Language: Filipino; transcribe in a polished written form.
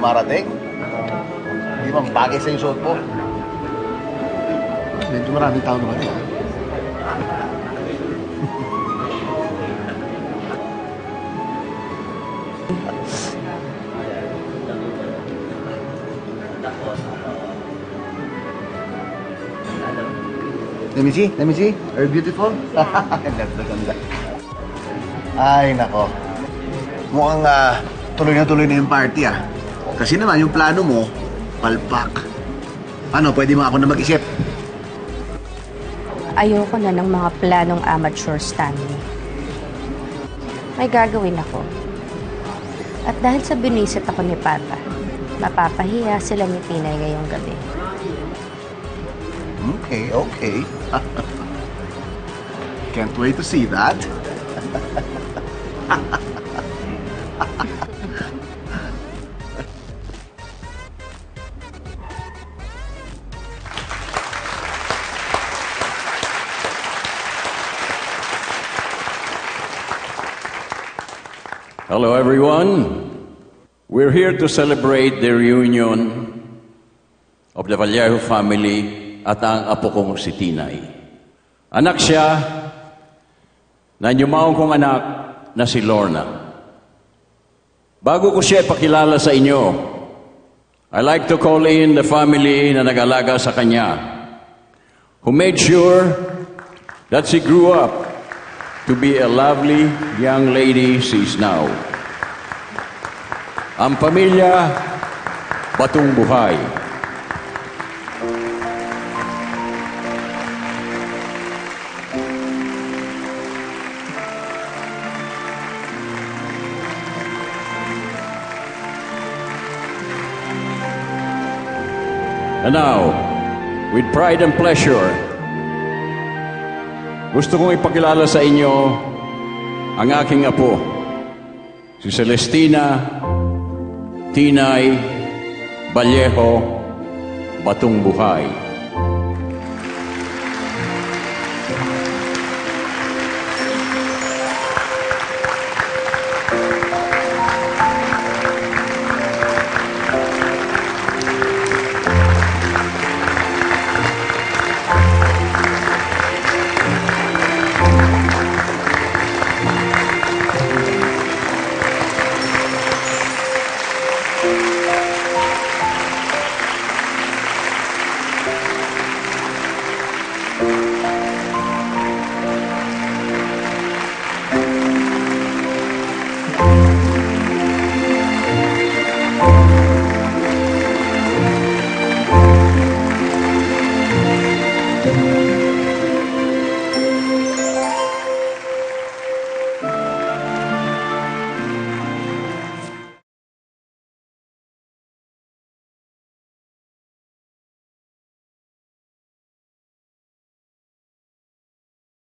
dumarating. Hindi man bagay sa yung suot mo. Medyo maraming tao naman eh. Let me see. Are you beautiful? Ganda. Ay, nako. Mukhang tuloy na yung party ah. Kasi naman yung plano mo, palpak. Ano, pwede mo ako na mag-isip? Ayoko na ng mga planong amateur, Stanley. May gagawin ako. At dahil sa binisit ako ni Papa, mapapahiya sila ni Tinay ngayong gabi. Okay. Can't wait to see that. Hello, everyone. We're here to celebrate the reunion of the Vallejo family at ang apo kong si Tinay. Anak siya na yumaong kong anak na si Lorna. Bago ko siya ipakilala sa inyo, I like to call in the family na nag-alaga sa kanya, who made sure that she grew up to be a lovely young lady she is now. Ang pamilya, Batong Buhay. And now, with pride and pleasure, gusto kong ipakilala sa inyo ang aking apo, si Celestina Tinay Vallejo Batong Buhay.